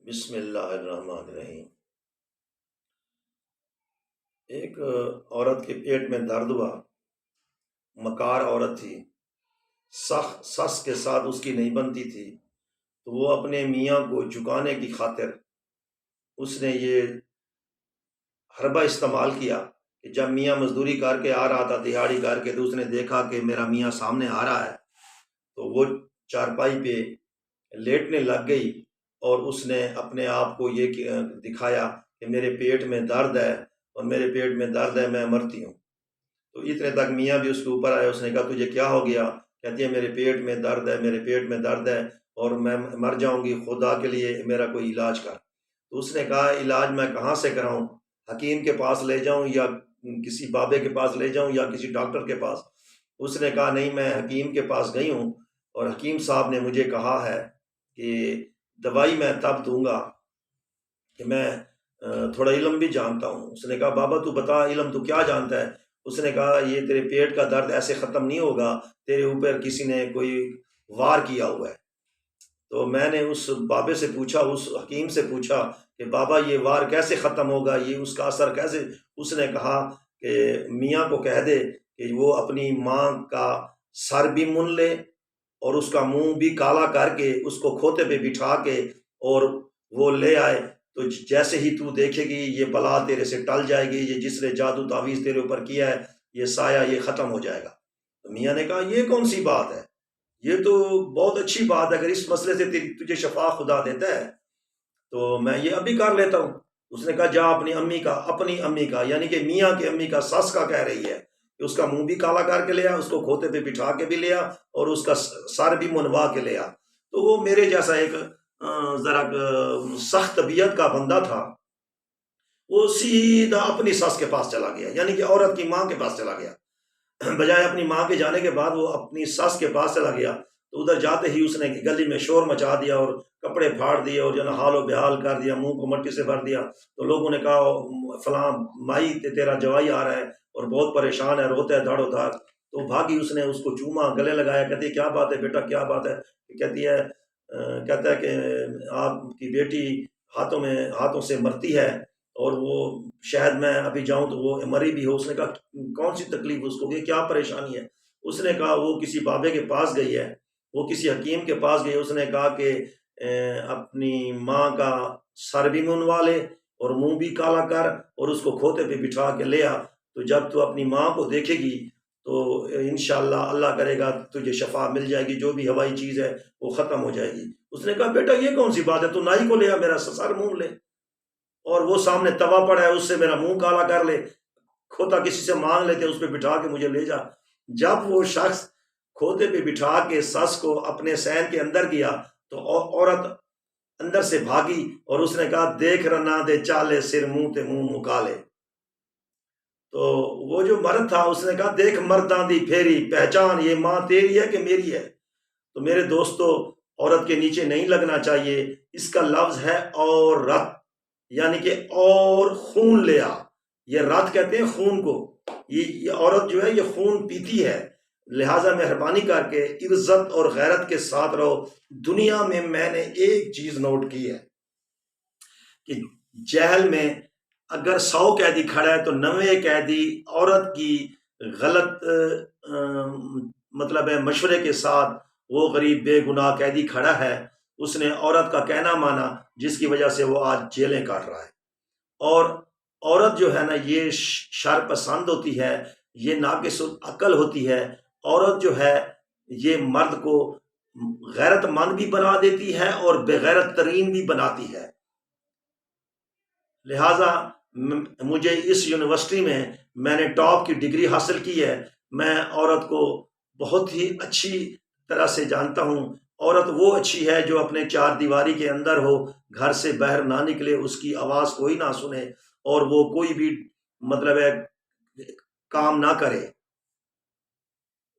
بسم اللہ الرحمن الرحیم۔ ایک عورت کے پیٹ میں درد ہوا، مکار عورت تھی، سس کے ساتھ اس کی نہیں بنتی تھی، تو وہ اپنے میاں کو جھکانے کی خاطر اس نے یہ حربہ استعمال کیا کہ جب میاں مزدوری کر کے آ رہا تھا، دہاڑی کر کے، تو اس نے دیکھا کہ میرا میاں سامنے آ رہا ہے، تو وہ چارپائی پہ لیٹنے لگ گئی اور اس نے اپنے آپ کو یہ دکھایا کہ میرے پیٹ میں درد ہے اور میرے پیٹ میں درد ہے، میں مرتی ہوں۔ تو اتنے تک میاں بھی اس کے اوپر آئے، اس نے کہا تجھے کیا ہو گیا؟ کہتی ہے میرے پیٹ میں درد ہے، میرے پیٹ میں درد ہے اور میں مر جاؤں گی، خدا کے لیے میرا کوئی علاج کر۔ تو اس نے کہا علاج میں کہاں سے کراؤں؟ حکیم کے پاس لے جاؤں یا کسی بابے کے پاس لے جاؤں یا کسی ڈاکٹر کے پاس؟ اس نے کہا نہیں، میں حکیم کے پاس گئی ہوں اور حکیم صاحب نے مجھے کہا ہے کہ دوائی میں تب دوں گا کہ میں تھوڑا علم بھی جانتا ہوں۔ اس نے کہا بابا تو بتا علم تو کیا جانتا ہے؟ اس نے کہا یہ تیرے پیٹ کا درد ایسے ختم نہیں ہوگا، تیرے اوپر کسی نے کوئی وار کیا ہوا ہے۔ تو میں نے اس بابے سے پوچھا، اس حکیم سے پوچھا کہ بابا یہ وار کیسے ختم ہوگا، یہ اس کا اثر کیسے؟ اس نے کہا کہ میاں کو کہہ دے کہ وہ اپنی ماں کا سر بھی من لے اور اس کا منہ بھی کالا کر کے اس کو کھوتے پہ بٹھا کے اور وہ لے آئے، تو جیسے ہی تو دیکھے گی یہ بلا تیرے سے ٹل جائے گی، یہ جس نے جادو تعویذ تیرے اوپر کیا ہے یہ سایہ یہ ختم ہو جائے گا۔ تو میاں نے کہا یہ کون سی بات ہے، یہ تو بہت اچھی بات ہے، اگر اس مسئلے سے تجھے شفا خدا دیتا ہے تو میں یہ ابھی کر لیتا ہوں۔ اس نے کہا جا اپنی امی کا یعنی کہ میاں کی امی کا، سس کا کہہ رہی ہے کہ اس کا منہ بھی کالا کر کے لیا، اس کو کھوتے پہ بٹھا کے بھی لیا اور اس کا سر بھی منوا کے لیا۔ تو وہ میرے جیسا ایک ذرا سخت طبیعت کا بندہ تھا، وہ سیدھا اپنی سس کے پاس چلا گیا، یعنی کہ عورت کی ماں کے پاس چلا گیا۔ بجائے اپنی ماں کے جانے کے بعد وہ اپنی سس کے پاس چلا گیا، تو ادھر جاتے ہی اس نے گلی میں شور مچا دیا اور کپڑے پھاڑ دیے اور حال و بحال کر دیا، منہ کو مٹی سے بھر دیا۔ تو لوگوں نے کہا فلاں مائی تیرا جوائی آ رہا ہے اور بہت پریشان ہے، روتا ہے دھاڑو دھاڑ۔ تو بھاگی، اس نے اس کو چوما، گلے لگایا، کہتی ہے کیا بات ہے بیٹا، کیا بات ہے؟ کہتا ہے کہ آپ کی بیٹی ہاتھوں سے مرتی ہے اور وہ شاید میں ابھی جاؤں تو وہ مری بھی ہو۔ اس نے کہا کون سی تکلیف اس کو، کیا پریشانی ہے؟ اس نے کہا وہ کسی بابے کے پاس گئی ہے، وہ کسی حکیم کے پاس گئی، اس نے کہا کہ اپنی ماں کا سر بھی منوا لے اور منہ بھی کالا کر اور اس کو کھوتے پہ بٹھا کے لے آ، تو جب تو اپنی ماں کو دیکھے گی تو انشاءاللہ اللہ کرے گا تجھے شفا مل جائے گی، جو بھی ہوائی چیز ہے وہ ختم ہو جائے گی۔ اس نے کہا بیٹا یہ کون سی بات ہے، تو نائی کو لے آ، میرا سر منہ لے اور وہ سامنے توا پڑا ہے اس سے میرا منہ کالا کر لے، کھوتا کسی سے مانگ لیتے اس پہ بٹھا کے مجھے لے جا۔ جب وہ شخص کھوتے پہ بٹھا کے سس کو اپنے سین کے اندر گیا تو عورت اندر سے بھاگی اور اس نے کہا دیکھ رنا دے چالے سر منہ تے منہ مکالے۔ تو وہ جو مرد تھا اس نے کہا دیکھ مرداں دی پھیری پہچان، یہ ماں تیری ہے کہ میری ہے؟ تو میرے دوستو عورت کے نیچے نہیں لگنا چاہیے، اس کا لفظ ہے عورت، یعنی کہ اور خون لیا، یہ رات کہتے ہیں خون کو، یہ عورت جو ہے یہ خون پیتی ہے، لہٰذا مہربانی کر کے عزت اور غیرت کے ساتھ رہو۔ دنیا میں نے ایک چیز نوٹ کی ہے کہ جہل میں اگر 100 قیدی کھڑا ہے تو 90 قیدی عورت کی غلط مطلب ہے مشورے کے ساتھ وہ غریب بے گناہ قیدی کھڑا ہے، اس نے عورت کا کہنا مانا جس کی وجہ سے وہ آج جیلیں کاٹ رہا ہے۔ اور عورت جو ہے نا یہ شر پسند ہوتی ہے، یہ ناقص عقل ہوتی ہے، عورت جو ہے یہ مرد کو غیرت مند بھی بنا دیتی ہے اور بے غیرت ترین بھی بناتی ہے۔ لہٰذا مجھے اس یونیورسٹی میں نے ٹاپ کی ڈگری حاصل کی ہے، میں عورت کو بہت ہی اچھی طرح سے جانتا ہوں۔ عورت وہ اچھی ہے جو اپنے چار دیواری کے اندر ہو، گھر سے باہر نہ نکلے، اس کی آواز کوئی نہ سنے اور وہ کوئی بھی مطلب ہے کام نہ کرے،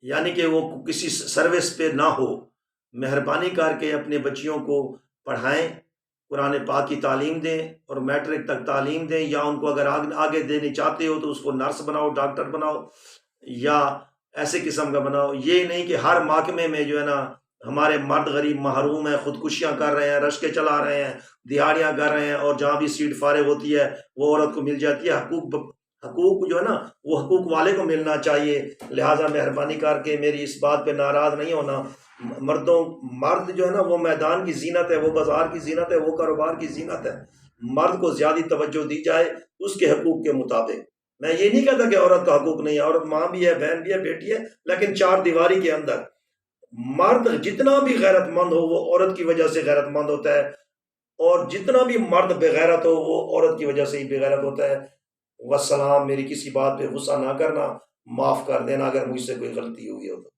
یعنی کہ وہ کسی سروس پہ نہ ہو۔ مہربانی کر کے اپنے بچیوں کو پڑھائیں، قرآن پاک کی تعلیم دیں اور میٹرک تک تعلیم دیں، یا ان کو اگر آگے دینی چاہتے ہو تو اس کو نرس بناؤ، ڈاکٹر بناؤ یا ایسے قسم کا بناؤ۔ یہ نہیں کہ ہر محکمے میں جو ہے نا ہمارے مرد غریب محروم ہیں، خودکشیاں کر رہے ہیں، رشکے چلا رہے ہیں، دیہاڑیاں کر رہے ہیں، اور جہاں بھی سیٹ فارغ ہوتی ہے وہ عورت کو مل جاتی ہے۔ حقوق جو ہے نا وہ حقوق والے کو ملنا چاہیے۔ لہٰذا مہربانی کر کے میری اس بات پہ ناراض نہیں ہونا۔ مرد جو ہے نا وہ میدان کی زینت ہے، وہ بازار کی زینت ہے، وہ کاروبار کی زینت ہے۔ مرد کو زیادہ توجہ دی جائے اس کے حقوق کے مطابق۔ میں یہ نہیں کہتا کہ عورت کا حقوق نہیں ہے، عورت ماں بھی ہے، بہن بھی ہے، بیٹی ہے، لیکن چار دیواری کے اندر مرد جتنا بھی غیرت مند ہو وہ عورت کی وجہ سے غیرت مند ہوتا ہے، اور جتنا بھی مرد بغیرت ہو وہ عورت کی وجہ سے ہی بغیرت ہوتا ہے۔ والسلام، میری کسی بات پہ غصہ نہ کرنا، معاف کر دینا اگر مجھ سے کوئی غلطی ہوئی ہو تو۔